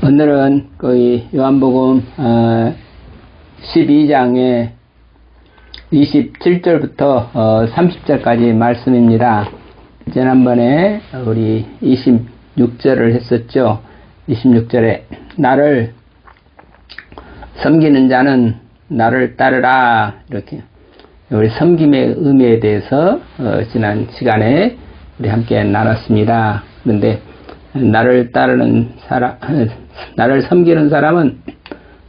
오늘은 그 요한복음 12장의 27절부터 30절까지 말씀입니다. 지난번에 우리 26절을 했었죠. 26절에 나를 섬기는 자는 나를 따르라, 이렇게 우리 섬김의 의미에 대해서 지난 시간에 우리 함께 나눴습니다. 그런데 나를 따르는 사람, 나를 섬기는 사람은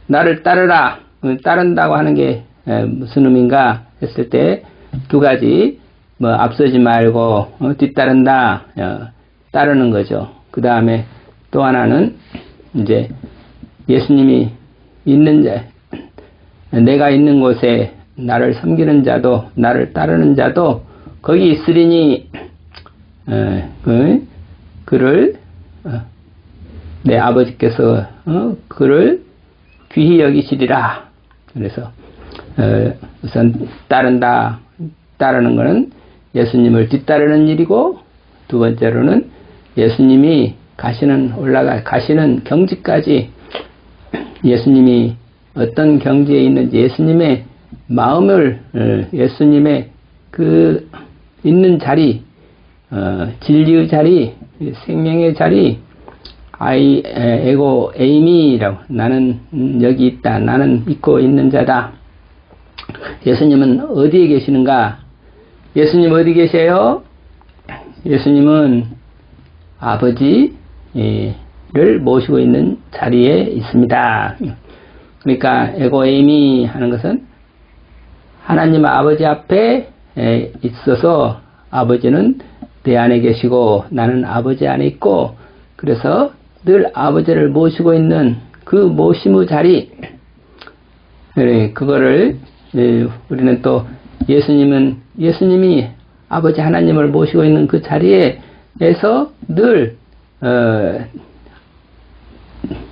나를 따르라, 따른다고 하는 게 무슨 의미인가 했을 때 두 가지, 앞서지 말고 뒤따른다, 따르는 거죠. 그 다음에 또 하나는 이제 예수님이 있는 자, 내가 있는 곳에 나를 섬기는 자도 나를 따르는 자도 거기 있으리니 그를 내 아버지께서 그를 귀히 여기시리라. 그래서 우선 따르는 것은 예수님을 뒤따르는 일이고, 두 번째로는 예수님이 가시는 경지까지, 예수님이 어떤 경지에 있는지, 예수님의 마음을, 예수님의 그 있는 자리, 진리의 자리, 생명의 자리, 에고 에이미라고, 나는 여기 있다, 나는 있고 있는 자다. 예수님은 어디에 계시는가? 예수님 어디 계세요? 예수님은 아버지를 모시고 있는 자리에 있습니다. 그러니까 에고 에이미 하는 것은 하나님 아버지 앞에 있어서 아버지는 내 안에 계시고 나는 아버지 안에 있고, 그래서 늘 아버지를 모시고 있는 그 모심의 자리, 그거를 우리는 또 예수님이 아버지 하나님을 모시고 있는 그 자리에서 늘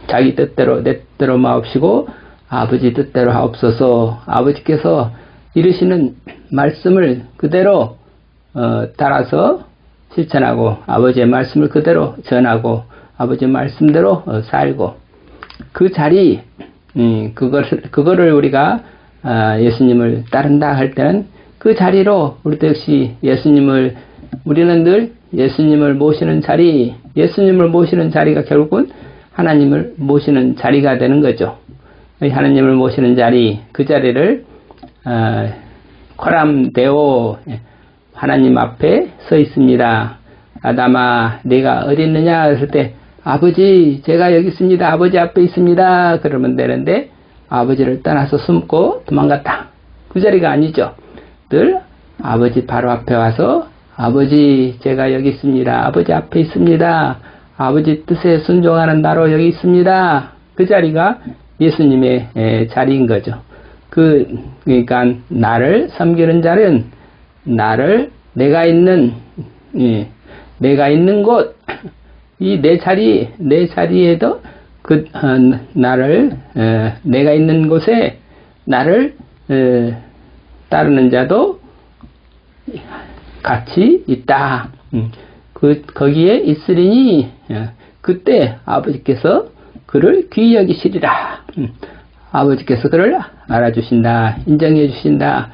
자기 뜻대로 내 뜻대로 마옵시고 아버지 뜻대로 하옵소서, 아버지께서 이르시는 말씀을 그대로 따라서 실천하고 아버지의 말씀을 그대로 전하고 아버지의 말씀대로 살고, 그 자리, 그거를 우리가 예수님을 따른다 할 때는 그 자리로 우리도 역시 우리는 늘 예수님을 모시는 자리, 예수님을 모시는 자리가 결국은 하나님을 모시는 자리가 되는 거죠. 하나님을 모시는 자리, 그 자리를 코람데오, 하나님 앞에 서 있습니다. 아담아, 네가 어디 있느냐 했을 때 아버지, 제가 여기 있습니다, 아버지 앞에 있습니다, 그러면 되는데 아버지를 떠나서 숨고 도망갔다, 그 자리가 아니죠. 늘 아버지 바로 앞에 와서 아버지, 제가 여기 있습니다, 아버지 앞에 있습니다, 아버지 뜻에 순종하는 나로 여기 있습니다, 그 자리가 예수님의 자리인 거죠. 그러니까 나를 섬기는 자는 내가 있는 곳, 이 내 자리에도 내가 있는 곳에 나를 따르는 자도 같이 있다. 거기에 있으리니 그때 아버지께서 그를 귀히 여기시리라. 아버지께서 그를 알아주신다, 인정해 주신다.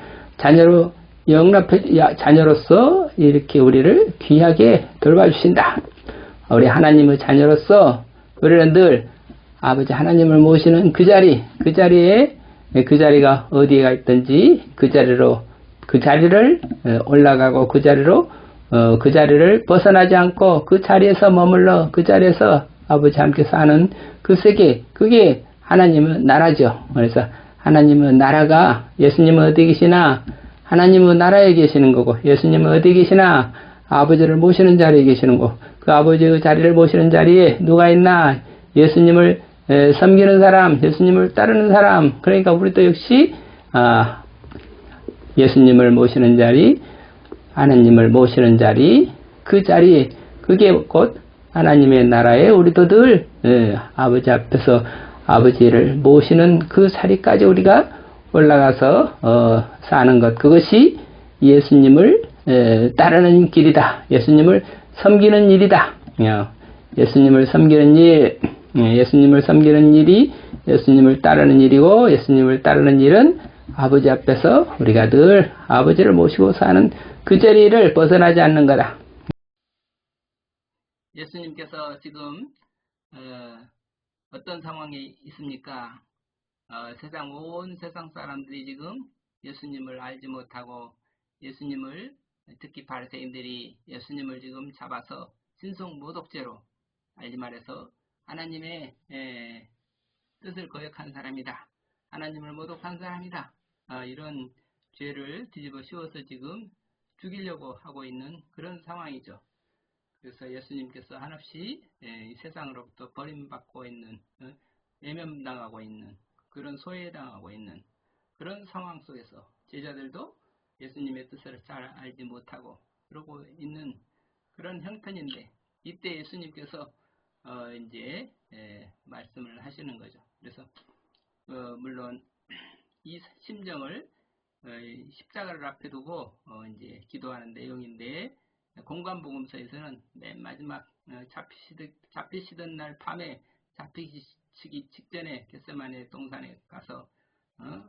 자녀로서 이렇게 우리를 귀하게 돌봐주신다. 우리 하나님의 자녀로서 우리는 늘 아버지 하나님을 모시는 그 자리가 어디가 있든지 그 자리를 올라가고 그 자리를 벗어나지 않고 그 자리에서 머물러 그 자리에서 아버지 함께 사는 그 세계, 그게 하나님의 나라죠. 그래서 하나님의 나라가, 예수님은 어디 계시나 하나님은 나라에 계시는 거고, 예수님은 어디 계시나 아버지를 모시는 자리에 계시는 거고, 그 아버지의 자리를 모시는 자리에 누가 있나? 예수님을 섬기는 사람, 예수님을 따르는 사람. 그러니까 우리도 역시 예수님을 모시는 자리, 하나님을 모시는 자리, 그 자리, 그게 곧 하나님의 나라에 우리도 늘 아버지 앞에서 아버지를 모시는 그 자리까지 우리가 올라가서 사는 것, 그것이 예수님을 따르는 길이다. 예수님을 섬기는 일이다. 예수님을 섬기는 일, 예수님을 섬기는 일이 예수님을 따르는 일이고, 예수님을 따르는 일은 아버지 앞에서 우리가 늘 아버지를 모시고 사는 그 자리를 벗어나지 않는 거다. 예수님께서 지금 어떤 상황에 있습니까? 온 세상 사람들이 지금 예수님을 알지 못하고 예수님을, 특히 바리새인들이 예수님을 지금 잡아서 신성모독죄로, 알지 말해서 하나님의 뜻을 거역한 사람이다, 하나님을 모독한 사람이다, 이런 죄를 뒤집어 씌워서 지금 죽이려고 하고 있는 그런 상황이죠. 그래서 예수님께서 한없이 이 세상으로부터 버림받고 있는, 외면당하고 있는, 그런 소외당하고 있는 그런 상황 속에서 제자들도 예수님의 뜻을 잘 알지 못하고 그러고 있는 그런 형편인데, 이때 예수님께서 이제 말씀을 하시는 거죠. 그래서 물론 이 심정을 십자가를 앞에 두고 이제 기도하는 내용인데, 공관복음서에서는 맨 마지막 잡히시던 날 밤에, 잡히시기 직전에 겟세마네 동산에 가서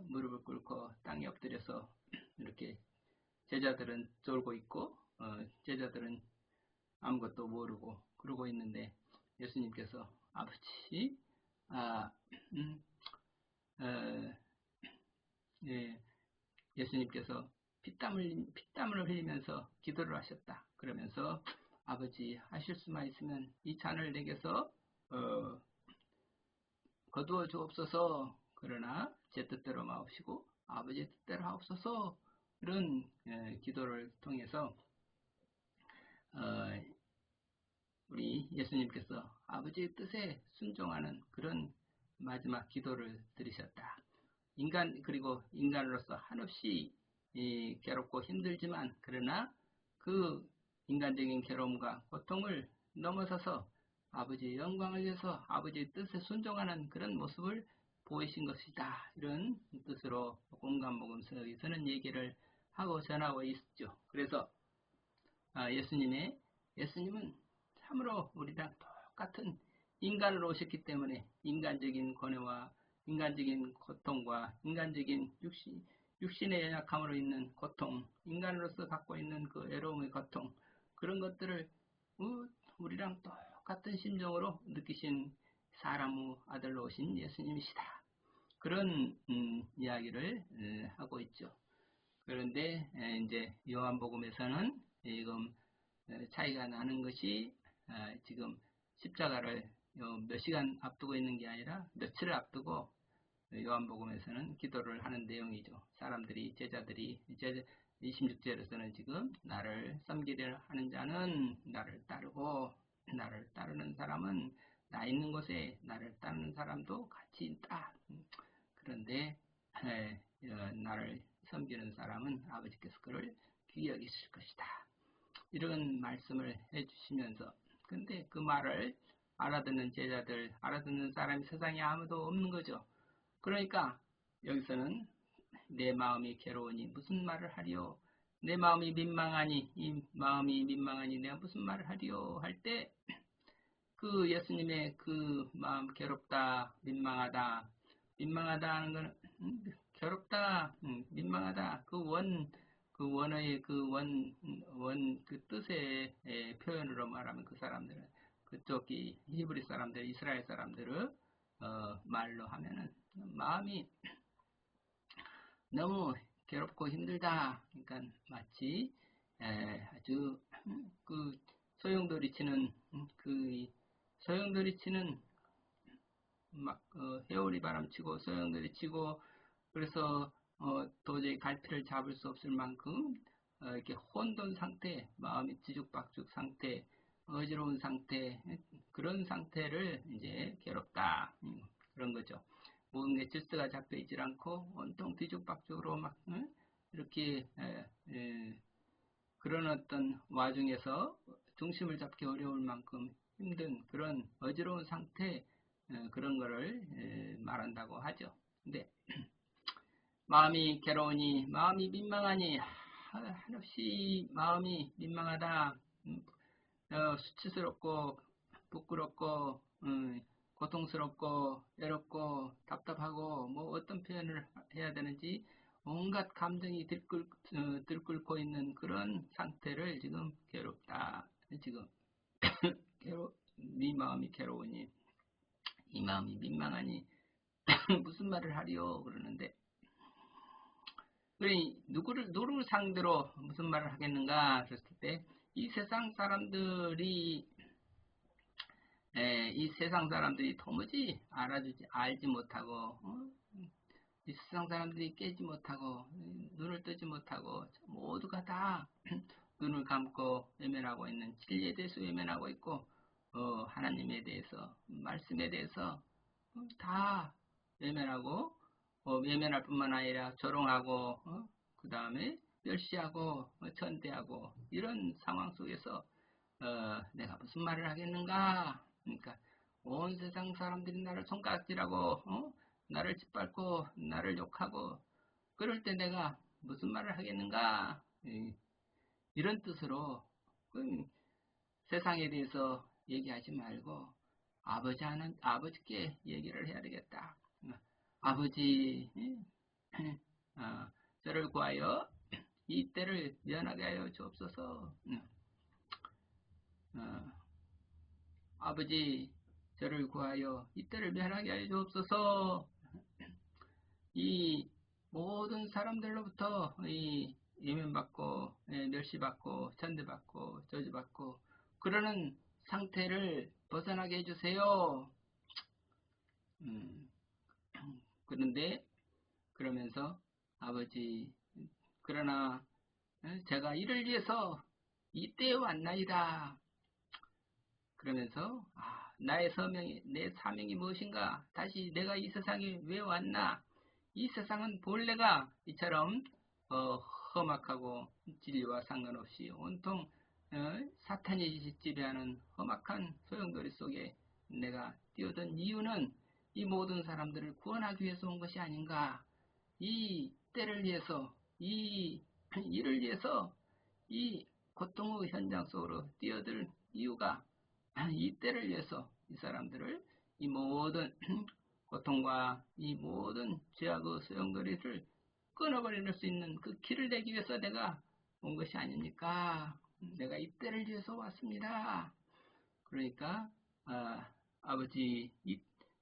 무릎을 꿇고 땅에 엎드려서 이렇게 제자들은 졸고 있고 제자들은 아무것도 모르고 그러고 있는데, 예수님께서 아버지, 예수님께서 피땀을 흘리면서 기도를 하셨다. 그러면서 아버지, 하실 수만 있으면 이 잔을 내게서 거두어 주옵소서. 그러나 제 뜻대로 마옵시고 아버지의 뜻대로 하옵소서. 이런 기도를 통해서 우리 예수님께서 아버지의 뜻에 순종하는 그런 마지막 기도를 드리셨다. 그리고 인간으로서 한없이 괴롭고 힘들지만, 그러나 그 인간적인 괴로움과 고통을 넘어서서 아버지의 영광을 위해서 아버지의 뜻에 순종하는 그런 모습을 보이신 것이다. 이런 뜻으로 공관복음서에서는 얘기를 하고 전하고 있죠. 그래서 예수님은 참으로 우리랑 똑같은 인간으로 오셨기 때문에 인간적인 고뇌와 인간적인 고통과 인간적인 육신의 연약함으로 있는 고통, 인간으로서 갖고 있는 그 외로움의 고통, 그런 것들을 우리랑 똑같은 심정으로 느끼신 사람의 아들로 오신 예수님이시다. 그런 이야기를 하고 있죠. 그런데 이제 요한복음에서는 지금 차이가 나는 것이, 지금 십자가를 몇 시간 앞두고 있는 게 아니라 며칠을 앞두고 요한복음에서는 기도를 하는 내용이죠. 제자들이 26절에서는 지금 나를 섬기려 하는 자는 나를 따르고, 나를 따르는 사람은 나 있는 곳에 나를 따르는 사람도 같이 있다. 그런데 나를 섬기는 사람은 아버지께서 그를 귀히 여기실 것이다. 이런 말씀을 해주시면서, 근데 그 말을 알아듣는 제자들, 알아듣는 사람이 세상에 아무도 없는 거죠. 그러니까 여기서는 내 마음이 괴로우니 무슨 말을 하리요, 내 마음이 민망하니, 이 마음이 민망하니 내가 무슨 말을 하리요 할 때, 그 예수님의 그 마음, 괴롭다, 민망하다 하는 거는 괴롭다, 민망하다, 그 원어의 그 뜻의 표현으로 말하면 그 사람들은, 그쪽이 히브리 사람들, 이스라엘 사람들을 말로 하면은 마음이 너무 괴롭고 힘들다. 그러니까 마치 아주 그 소용돌이 치는 막 회오리 바람치고 소용돌이 치고, 그래서 도저히 갈피를 잡을 수 없을 만큼 이렇게 혼돈 상태, 마음이 뒤죽박죽 상태, 어지러운 상태, 그런 상태를 이제 괴롭다, 그런 거죠. 모든 게 질서가 잡혀 있질 않고 온통 뒤죽박죽으로 막 이렇게 그런 어떤 와중에서 중심을 잡기 어려울 만큼 힘든 그런 어지러운 상태, 그런 거를 말한다고 하죠. 근데 마음이 괴로우니, 마음이 민망하니, 한없이 마음이 민망하다, 수치스럽고 부끄럽고 고통스럽고 외롭고 답답하고 뭐 어떤 표현을 해야 되는지 온갖 감정이 들끓고 있는 그런 상태를 지금 괴롭다. 지금 네 마음이 괴로우니 이 마음이 민망하니 무슨 말을 하리요 그러는데, 그러니 누구를 상대로 무슨 말을 하겠는가 그랬을 때 이 세상 사람들이 도무지 알지 못하고 이 세상 사람들이 깨지 못하고 눈을 뜨지 못하고 모두가 다 눈을 감고 외면하고 있는 진리에 대해서 외면하고 있고 하나님에 대해서 말씀에 대해서 다 외면하고 외면할 뿐만 아니라 조롱하고 그 다음에 멸시하고 천대하고 이런 상황 속에서 내가 무슨 말을 하겠는가. 그러니까 온 세상 사람들이 나를 손가락질하고 나를 짓밟고 나를 욕하고 그럴 때 내가 무슨 말을 하겠는가. 이런 뜻으로 세상에 대해서 얘기하지 말고 아버지께 얘기를 해야 되겠다. 아버지, 저를 구하여 이 때를 면하게 하여 주옵소서. 아버지, 저를 구하여 이 때를 면하게 하여 주옵소서. 이 모든 사람들로부터 이 예면받고 멸시받고 천대받고 저주받고 그러는 상태를 벗어나게 해주세요. 그런데 그러면서 아버지, 그러나 제가 이를 위해서 이때에 왔나이다. 그러면서 나의 사명이, 내 사명이 무엇인가? 다시 내가 이 세상에 왜 왔나? 이 세상은 본래가 이처럼 험악하고 진리와 상관없이 온통 사탄이 지배하는 험악한 소용돌이 속에 내가 뛰어든 이유는 이 모든 사람들을 구원하기 위해서 온 것이 아닌가. 이 때를 위해서, 이 일을 위해서 이 고통의 현장 속으로 뛰어들 이유가 이 때를 위해서 이 사람들을 이 모든 고통과 이 모든 죄악의 소용돌이를 끊어버릴 수 있는 그 길을 내기 위해서 내가 온 것이 아닙니까? 내가 이 때를 위해서 왔습니다. 그러니까 아버지,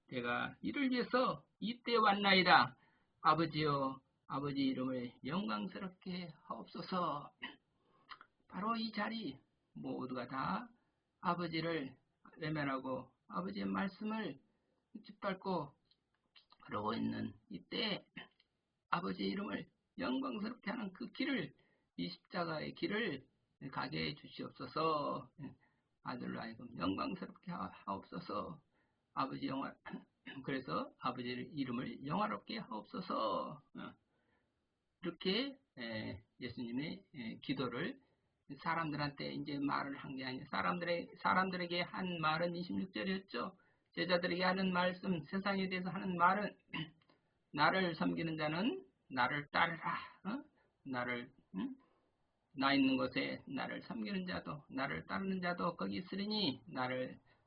내가 이를 위해서 이때 왔나이다. 아버지여, 아버지 이름을 영광스럽게 하옵소서. 바로 이 자리 모두가 다 아버지를 외면하고 아버지의 말씀을 짓밟고 그러고 있는 이때 아버지의 이름을 영광스럽게 하는 그 길을, 이 십자가의 길을 가게 해 주시옵소서. 아들로 하여금 영광스럽게 하옵소서. 아버지 그래서 아버지 이름을 영화롭게 하옵소서. 이렇게 예수님의 기도를 사람들한테 이제 말을 한 게 아니에요. 사람들에게 한 말은 26절이었죠. 제자들에게 하는 말씀, 세상에 대해서 하는 말은 나를 섬기는 자는 나를 따르라. 나 있는 곳에 나를 섬기는 자도 나를 따르는 자도 거기 있으리니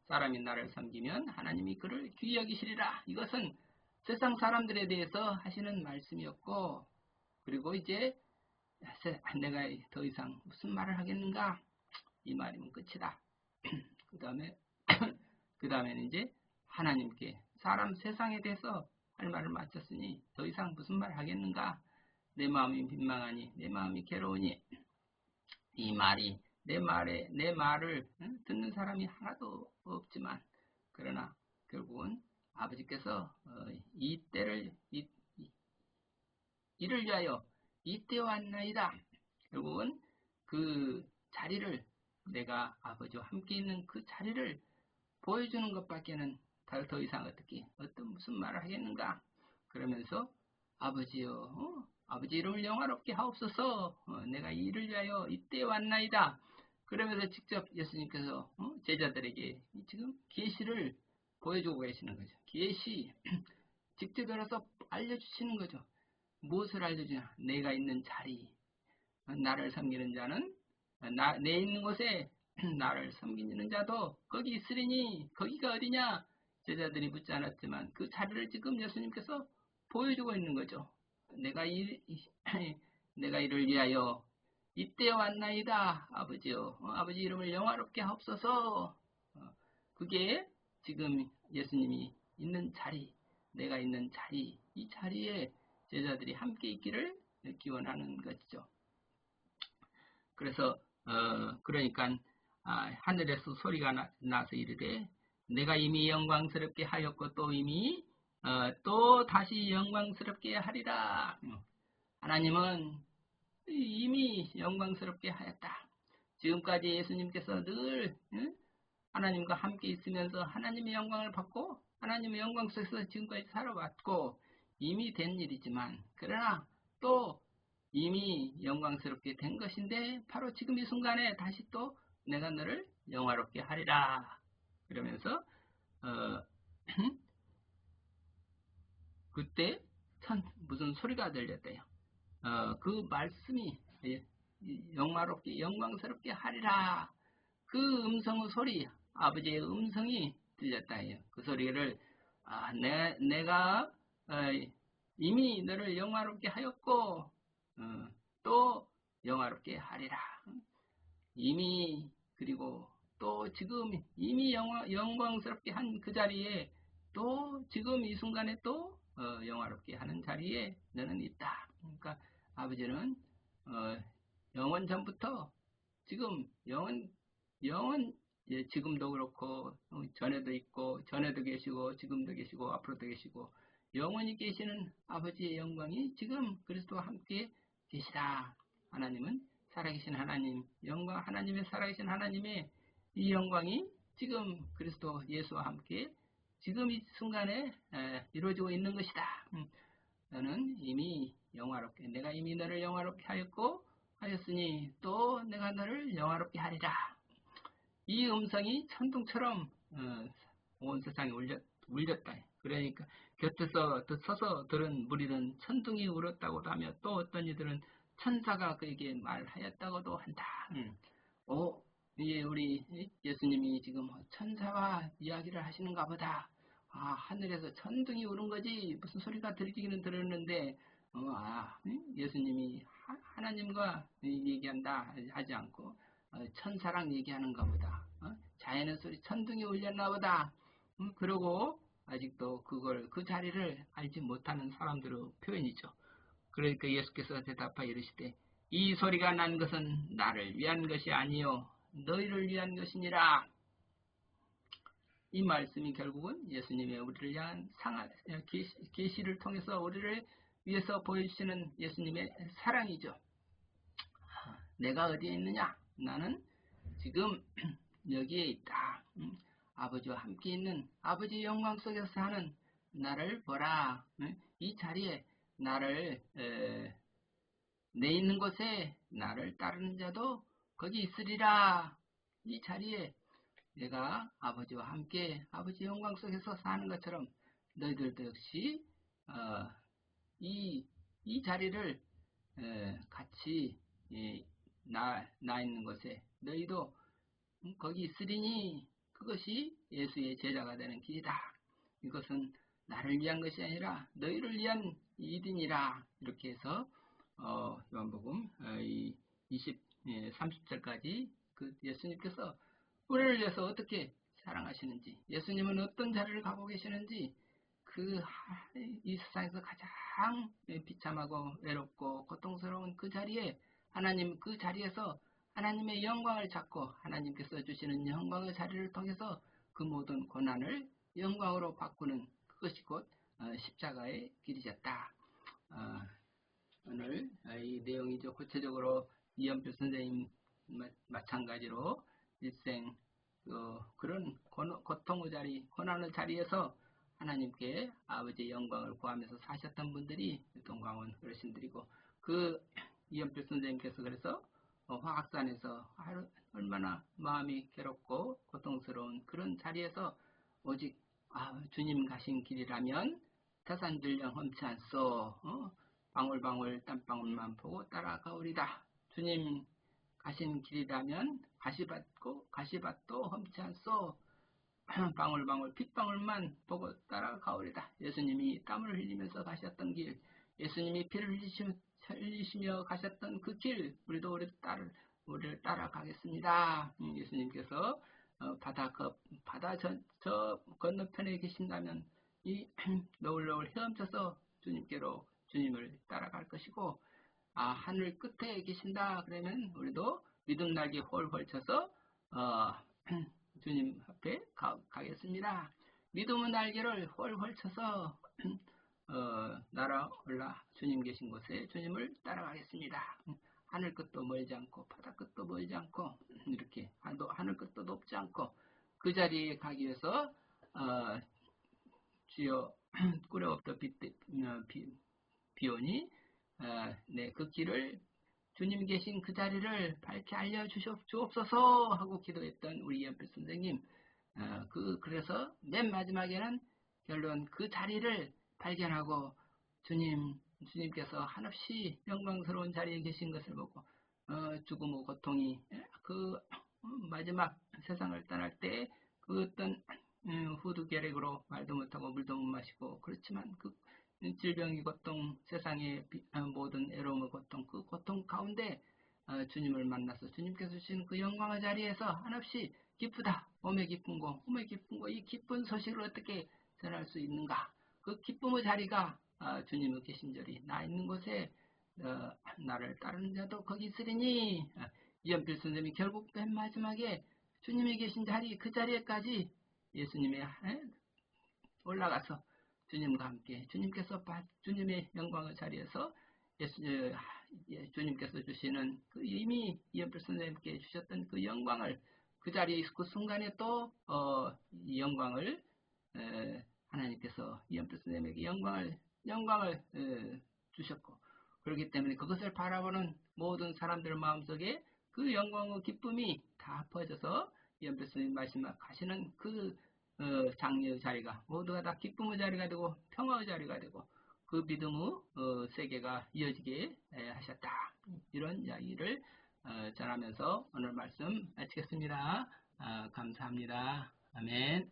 사람이 나를 섬기면 하나님이 그를 귀히 여기시리라. 이것은 세상 사람들에 대해서 하시는 말씀이었고, 그리고 이제 내가 더 이상 무슨 말을 하겠는가? 이 말이면 끝이다. 그 다음에는 이제 하나님께 세상에 대해서 할 말을 마쳤으니 더 이상 무슨 말을 하겠는가? 내 마음이 민망하니 내 마음이 괴로우니 이 말이 내 말을 듣는 사람이 하나도 없지만, 그러나 결국은 아버지께서 이 때를 이를 위하여 이때 왔나이다. 결국은 그 자리를, 내가 아버지와 함께 있는 그 자리를 보여주는 것밖에는 더 이상 무슨 말을 하겠는가. 그러면서 아버지여, 아버지 이름을 영화롭게 하옵소서. 내가 이를 위하여 이때 왔나이다. 그러면서 직접 예수님께서 제자들에게 지금 계시를 보여주고 계시는 거죠. 계시 직접 들어서 알려주시는 거죠. 무엇을 알려주냐? 내가 있는 자리, 나를 섬기는 자는 내 있는 곳에 나를 섬기는 자도 거기 있으리니, 거기가 어디냐? 제자들이 묻지 않았지만 그 자리를 지금 예수님께서 보여주고 있는 거죠. 내가 내가 이를 위하여 이때 왔나이다. 아버지요. 아버지 이름을 영화롭게 하옵소서. 그게 지금 예수님이 있는 자리, 내가 있는 자리, 이 자리에 제자들이 함께 있기를 기원하는 것이죠. 그래서 그러니까 하늘에서 소리가 나서 이르되 내가 이미 영광스럽게 하였고 또 이미 또 다시 영광스럽게 하리라. 하나님은 이미 영광스럽게 하였다. 지금까지 예수님께서 늘 하나님과 함께 있으면서 하나님의 영광을 받고 하나님의 영광 속에서 지금까지 살아왔고 이미 된 일이지만 그러나 또 이미 영광스럽게 된 것인데 바로 지금 이 순간에 다시 또 내가 너를 영화롭게 하리라. 그러면서 그때 무슨 소리가 들렸대요. 그 말씀이 영화롭게 영광스럽게 하리라. 그 음성의 소리, 아버지의 음성이 들렸다 해요. 그 소리를 내가 이미 너를 영화롭게 하였고 또 영화롭게 하리라. 이미 그리고 또 지금 이미 영광스럽게 한 그 자리에 또 지금 이 순간에 또 영화롭게 하는 자리에 너는 있다. 그러니까 아버지는 영원 전부터 지금 영원 지금도 그렇고 전에도 있고 전에도 계시고 지금도 계시고 앞으로도 계시고 영원히 계시는 아버지의 영광이 지금 그리스도와 함께 계시다. 하나님은 살아계신 하나님 영광 하나님의 살아계신 하나님의 이 영광이 지금 그리스도 예수와 함께 지금 이 순간에 이루어지고 있는 것이다. 너는 이미 영화롭게 내가 이미 너를 영화롭게 하였으니 또 내가 너를 영화롭게 하리라. 이 음성이 천둥처럼 온 세상에 울렸다. 그러니까 곁에서 서서 들은 무리는 천둥이 울었다고도 하며 또 어떤 이들은 천사가 그에게 말하였다고도 한다. 우리 예수님이 지금 천사와 이야기를 하시는가 보다. 하늘에서 천둥이 우는 거지 무슨 소리가 들리기는 들었는데 예수님이 하나님과 얘기한다 하지 않고 천사랑 얘기하는가 보다. 자연의 소리 천둥이 울렸나 보다. 그러고 아직도 그 자리를 알지 못하는 사람들의 표현이죠. 그러니까 예수께서 대답하여 이르시되 이 소리가 난 것은 나를 위한 것이 아니요 너희를 위한 것이니라. 이 말씀이 결국은 예수님의 우리를 위한 계시를 통해서 우리를 위해서 보여주시는 예수님의 사랑이죠. 내가 어디에 있느냐? 나는 지금 여기에 있다. 아버지와 함께 있는 아버지의 영광 속에서 사는 나를 보라. 이 자리에 나를 내 있는 곳에 나를 따르는 자도 거기 있으리라. 이 자리에 내가 아버지와 함께 아버지 영광 속에서 사는 것처럼 너희들도 역시 이 자리를 같이 나 있는 곳에 너희도 거기 있으리니 그것이 예수의 제자가 되는 길이다. 이것은 나를 위한 것이 아니라 너희를 위한 일이니라. 이렇게 해서 요한복음 30절까지 그 예수님께서 우리를 위해서 어떻게 사랑하시는지 예수님은 어떤 자리를 가고 계시는지 이 세상에서 가장 비참하고 외롭고 고통스러운 그 자리에 하나님 그 자리에서 하나님의 영광을 찾고 하나님께서 주시는 영광의 자리를 통해서 그 모든 고난을 영광으로 바꾸는 그것이 곧 십자가의 길이셨다. 오늘 이 내용이 구체적으로 이연필 선생님 마찬가지로 일생 그런 고통의 자리, 고난의 자리에서 하나님께 아버지의 영광을 구하면서 사셨던 분들이 동광원 어르신들이고 그 이연필 선생님께서 그래서 화학산에서 얼마나 마음이 괴롭고 고통스러운 그런 자리에서 오직 주님 가신 길이라면 태산들령 험치 않소. 방울방울 땀방울만 보고 따라가오리다. 주님 가신 길이라면 가시밭도 험치 않소. 방울방울 핏방울만 보고 따라가오리다. 예수님이 땀을 흘리면서 가셨던 길, 예수님이 피를 흘리시며 가셨던 그 길, 우리도 우리를 따라가겠습니다. 예수님께서 바다 저 건너편에 계신다면 이 너울너울 헤엄쳐서 주님께로 주님을 따라갈 것이고, 하늘 끝에 계신다 그러면 우리도 믿음 날개 홀홀 쳐서 주님 앞에 가겠습니다. 믿음의 날개를 홀홀 쳐서 날아올라 주님 계신 곳에 주님을 따라가겠습니다. 하늘 끝도 멀지 않고 바다 끝도 멀지 않고 이렇게 하늘 끝도 높지 않고 그 자리에 가기 위해서 주여 꾸려없다 비오니 그 길을 주님 계신 그 자리를 밝게 알려주옵소서 하고 기도했던 우리 이연필 선생님. 그래서 맨 마지막에는 결론 그 자리를 발견하고 주님께서 한없이 영광스러운 자리에 계신 것을 보고 죽음의 고통이 그 마지막 세상을 떠날 때 그 어떤 후두결핵으로 말도 못하고 물도 못 마시고 그렇지만 그 질병의 고통, 세상의 모든 애로움의 고통, 그 고통 가운데 주님을 만나서 주님께서 주신 그 영광의 자리에서 한없이 기쁘다. 몸에 기쁜 거, 이 기쁜 소식을 어떻게 전할 수 있는가? 그 기쁨의 자리가 주님의 계신 자리, 나 있는 곳에 나를 따르는 자도 거기 있으리니. 이연필 선생님이 결국 맨 마지막에 주님이 계신 자리, 그 자리에까지 예수님의 올라가서 주님과 함께 주님께서 주님의 영광의 자리에서 주님께서 주시는 그 이미 이연필 선생님께 주셨던 그 영광을 그 자리에 그 순간에 또 이 영광을 하나님께서 이연필 선생님에게 영광을 주셨고 그렇기 때문에 그것을 바라보는 모든 사람들 마음속에 그 영광의 기쁨이 다 퍼져서 이연필 선생님 말씀하시는 그 장려의 자리가 모두가 다 기쁨의 자리가 되고 평화의 자리가 되고 그 믿음의 세계가 이어지게 하셨다. 이런 이야기를 전하면서 오늘 말씀 마치겠습니다. 감사합니다. 아멘.